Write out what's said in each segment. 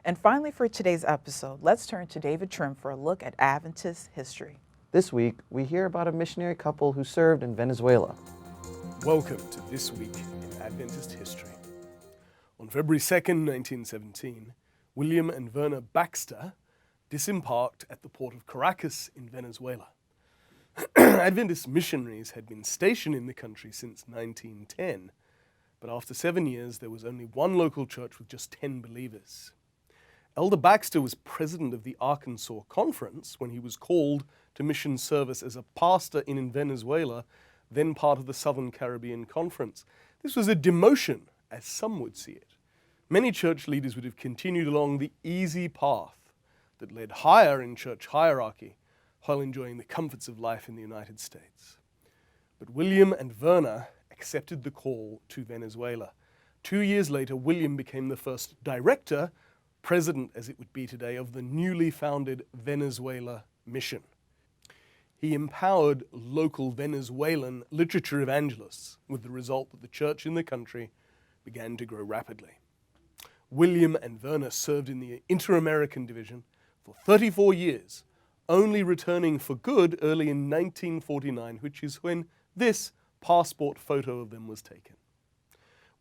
And finally, for today's episode, let's turn to David Trim for a look at Adventist history. This week, we hear about a missionary couple who served in Venezuela. Welcome to This Week in Adventist History. On February 2nd, 1917, William and Verna Baxter disembarked at the port of Caracas in Venezuela. Adventist missionaries had been stationed in the country since 1910, but after 7 years there was only one local church with just 10 believers. Elder Baxter was president of the Arkansas Conference when he was called to mission service as a pastor in Venezuela, then part of the Southern Caribbean Conference. This was a demotion, as some would see it. Many church leaders would have continued along the easy path that led higher in church hierarchy while enjoying the comforts of life in the United States. But William and Verna accepted the call to Venezuela. 2 years later, William became the first director, president as it would be today, of the newly founded Venezuela Mission. He empowered local Venezuelan literature evangelists, with the result that the church in the country began to grow rapidly. William and Verna served in the Inter-American Division for 34 years, only returning for good early in 1949, which is when this passport photo of them was taken.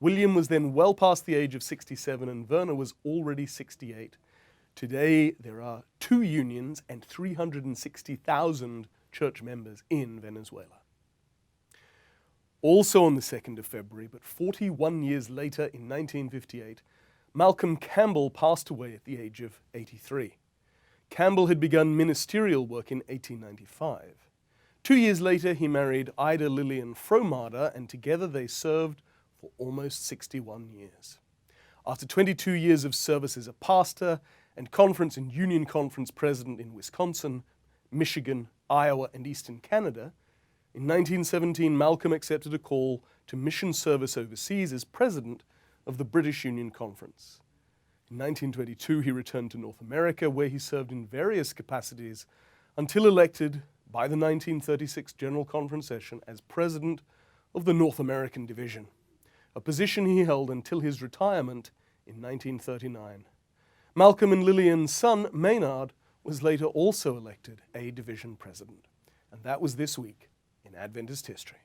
William was then well past the age of 67 and Verna was already 68. Today there are 2 unions and 360,000 church members in Venezuela. Also on the 2nd of February, but 41 years later in 1958, Malcolm Campbell passed away at the age of 83. Campbell had begun ministerial work in 1895. 2 years later, he married Ida Lillian Fromader, and together they served for almost 61 years. After 22 years of service as a pastor and conference and union conference president in Wisconsin, Michigan, Iowa, and Eastern Canada, in 1917 Malcolm accepted a call to mission service overseas as president of the British Union Conference. In 1922 he returned to North America, where he served in various capacities until elected by the 1936 General Conference session as president of the North American Division, a position he held until his retirement in 1939. Malcolm and Lillian's son, Maynard, was later also elected a division president. And that was This Week in Adventist History.